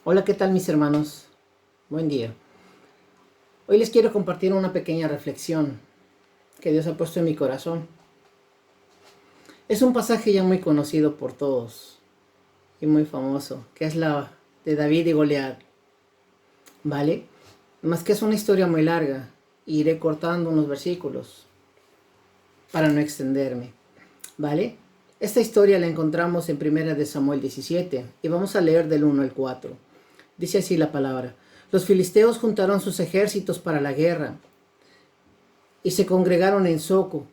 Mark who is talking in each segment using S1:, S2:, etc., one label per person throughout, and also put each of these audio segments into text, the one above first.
S1: Hola, ¿qué tal mis hermanos? Buen día. Hoy les quiero compartir una pequeña reflexión que Dios ha puesto en mi corazón. Es un pasaje ya muy conocido por todos y muy famoso, que es la de David y Goliat, ¿vale? Más que es una historia muy larga, iré cortando unos versículos para no extenderme, ¿vale? Esta historia la encontramos en 1 de Samuel 17 y vamos a leer del 1 al 4. Dice así la palabra. Los filisteos juntaron sus ejércitos para la guerra y se congregaron en Soco,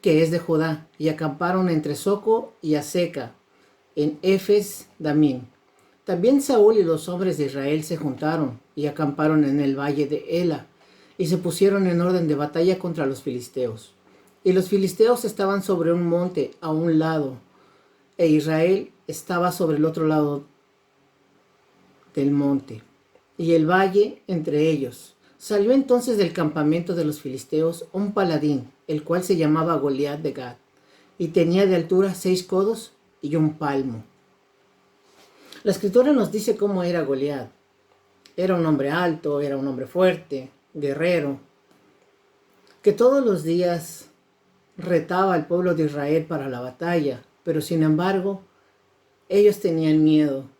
S1: que es de Judá, y acamparon entre Soco y Aseca, en Efes Damín. También Saúl y los hombres de Israel se juntaron y acamparon en el valle de Ela, y se pusieron en orden de batalla contra los filisteos. Y los filisteos estaban sobre un monte a un lado, e Israel estaba sobre el otro lado del monte, y el valle entre ellos. Salió entonces del campamento de los filisteos un paladín, el cual se llamaba Goliat de Gat, y tenía de altura 6 codos y un palmo. La escritura nos dice cómo era Goliat. Era un hombre alto, era un hombre fuerte, guerrero, que todos los días retaba al pueblo de Israel para la batalla, pero sin embargo, ellos tenían miedo.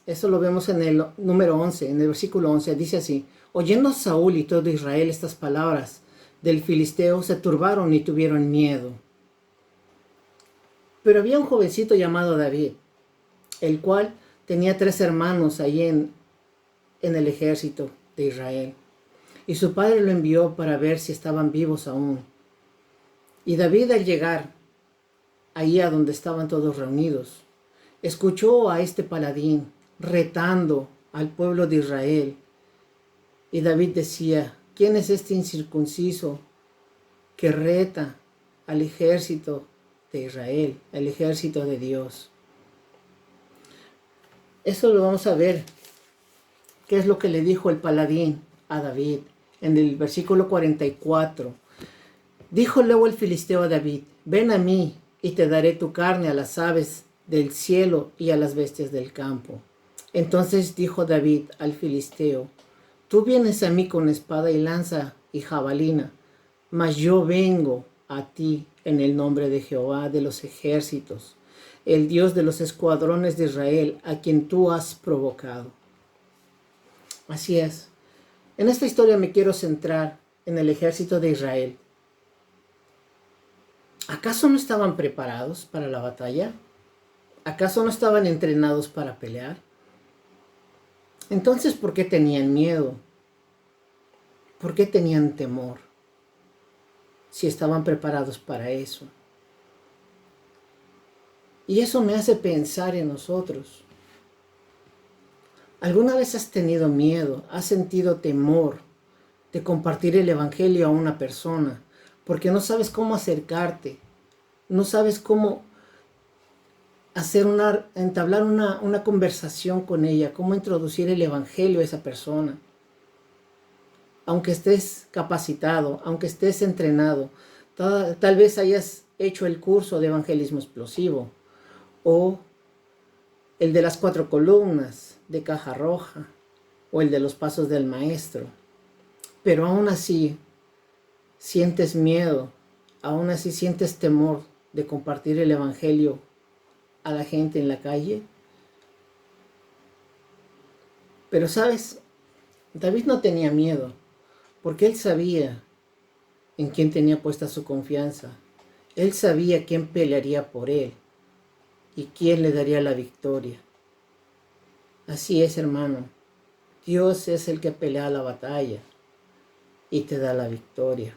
S1: Eso lo vemos en el número 11, en el versículo 11, dice así: oyendo Saúl y todo Israel estas palabras del filisteo, se turbaron y tuvieron miedo. Pero había un jovencito llamado David, el cual tenía 3 hermanos ahí en el ejército de Israel. Y su padre lo envió para ver si estaban vivos aún. Y David, al llegar ahí a donde estaban todos reunidos, escuchó a este paladín retando al pueblo de Israel. Y David decía: ¿quién es este incircunciso que reta al ejército de Israel, al ejército de Dios? Eso lo vamos a ver. ¿Qué es lo que le dijo el paladín a David? En el versículo 44. Dijo luego el filisteo a David: ven a mí y te daré tu carne a las aves del cielo y a las bestias del campo. Entonces dijo David al filisteo: tú vienes a mí con espada y lanza y jabalina, mas yo vengo a ti en el nombre de Jehová de los ejércitos, el Dios de los escuadrones de Israel, a quien tú has provocado. Así es. En esta historia me quiero centrar en el ejército de Israel. ¿Acaso no estaban preparados para la batalla? ¿Acaso no estaban entrenados para pelear? Entonces, ¿por qué tenían miedo? ¿Por qué tenían temor? Si estaban preparados para eso. Y eso me hace pensar en nosotros. ¿Alguna vez has tenido miedo, has sentido temor de compartir el evangelio a una persona porque no sabes cómo acercarte, no sabes cómo entablar una conversación con ella, cómo introducir el evangelio a esa persona? Aunque estés capacitado, aunque estés entrenado, tal vez hayas hecho el curso de evangelismo explosivo o el de las 4 columnas de caja roja o el de los pasos del maestro, pero aún así sientes miedo, aún así sientes temor de compartir el evangelio a la gente en la calle. Pero sabes, David no tenía miedo, porque él sabía en quién tenía puesta su confianza. Él sabía quién pelearía por él y quién le daría la victoria. Así es, hermano. Dios es el que pelea la batalla y te da la victoria.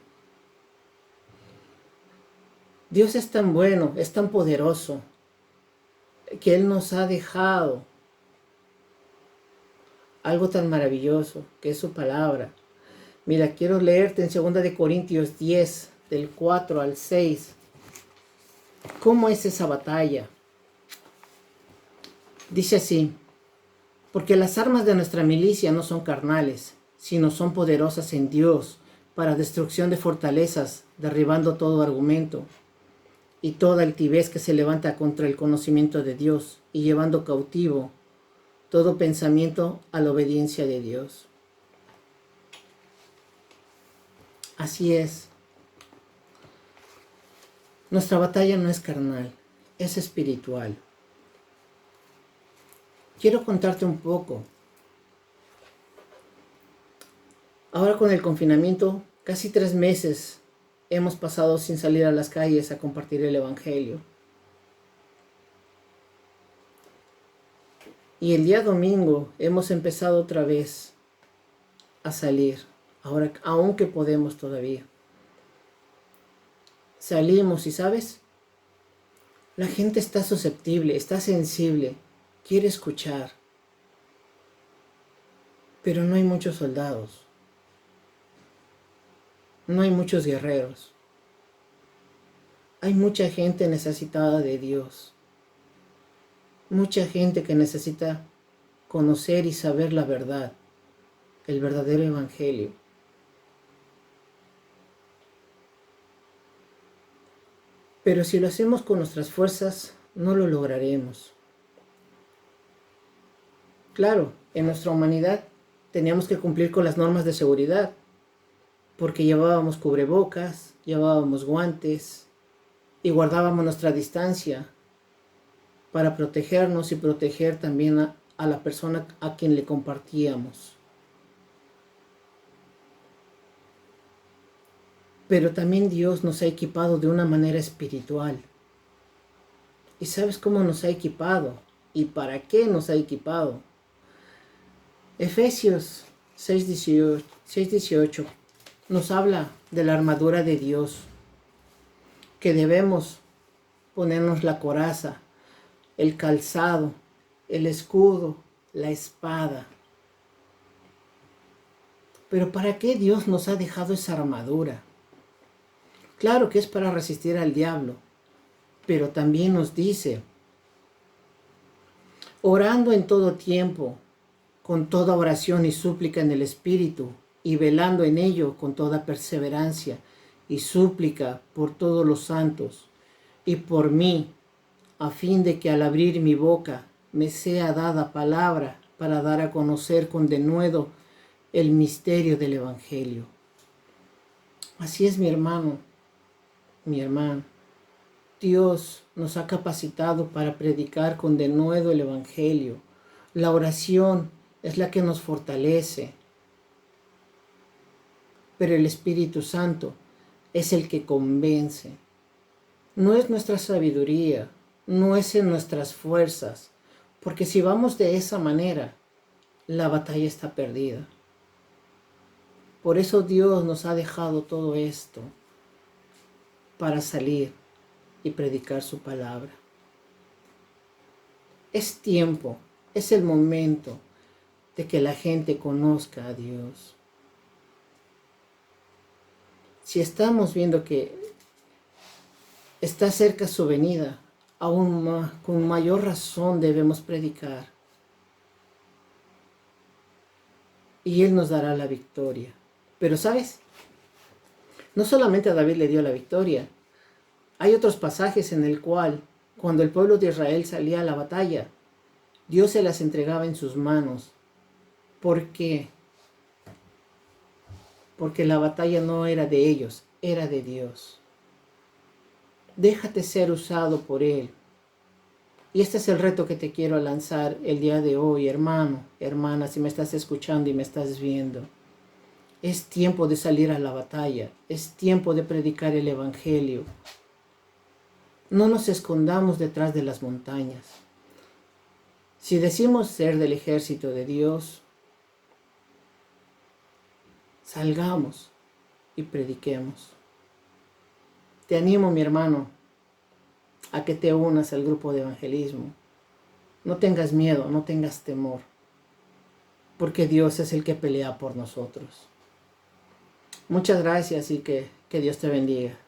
S1: Dios es tan bueno, es tan poderoso, que Él nos ha dejado algo tan maravilloso, que es su palabra. Mira, quiero leerte en 2 de Corintios 10, del 4 al 6. ¿Cómo es esa batalla? Dice así: porque las armas de nuestra milicia no son carnales, sino son poderosas en Dios para destrucción de fortalezas, derribando todo argumento y toda altivez que se levanta contra el conocimiento de Dios, y llevando cautivo todo pensamiento a la obediencia de Dios. Así es. Nuestra batalla no es carnal, es espiritual. Quiero contarte un poco. Ahora con el confinamiento, casi 3 meses hemos pasado sin salir a las calles a compartir el Evangelio. Y el día domingo hemos empezado otra vez a salir, ahora aunque podemos todavía. Salimos y ¿sabes? La gente está susceptible, está sensible, quiere escuchar. Pero no hay muchos soldados. No hay muchos guerreros. Hay mucha gente necesitada de Dios. Mucha gente que necesita conocer y saber la verdad, el verdadero evangelio. Pero si lo hacemos con nuestras fuerzas, no lo lograremos. Claro, en nuestra humanidad teníamos que cumplir con las normas de seguridad, porque llevábamos cubrebocas, llevábamos guantes y guardábamos nuestra distancia para protegernos y proteger también a la persona a quien le compartíamos. Pero también Dios nos ha equipado de una manera espiritual. ¿Y sabes cómo nos ha equipado? ¿Y para qué nos ha equipado? Efesios 6:18 nos habla de la armadura de Dios, que debemos ponernos la coraza, el calzado, el escudo, la espada. Pero ¿para qué Dios nos ha dejado esa armadura? Claro que es para resistir al diablo, pero también nos dice, orando en todo tiempo, con toda oración y súplica en el Espíritu, y velando en ello con toda perseverancia y súplica por todos los santos, y por mí, a fin de que al abrir mi boca me sea dada palabra para dar a conocer con denuedo el misterio del Evangelio. Así es, mi hermano, mi hermana. Dios nos ha capacitado para predicar con denuedo el Evangelio. La oración es la que nos fortalece, pero el Espíritu Santo es el que convence. No es nuestra sabiduría, no es en nuestras fuerzas, porque si vamos de esa manera, la batalla está perdida. Por eso Dios nos ha dejado todo esto, para salir y predicar su palabra. Es tiempo, es el momento de que la gente conozca a Dios. Si estamos viendo que está cerca su venida, aún con mayor razón debemos predicar. Y Él nos dará la victoria. Pero ¿sabes? No solamente a David le dio la victoria. Hay otros pasajes en el cual, cuando el pueblo de Israel salía a la batalla, Dios se las entregaba en sus manos. ¿Por qué? Porque la batalla no era de ellos, era de Dios. Déjate ser usado por Él. Y este es el reto que te quiero lanzar el día de hoy, hermano, hermana, si me estás escuchando y me estás viendo. Es tiempo de salir a la batalla, es tiempo de predicar el Evangelio. No nos escondamos detrás de las montañas. Si decimos ser del ejército de Dios, salgamos y prediquemos. Te animo, mi hermano, a que te unas al grupo de evangelismo. No tengas miedo, no tengas temor, porque Dios es el que pelea por nosotros. Muchas gracias y que Dios te bendiga.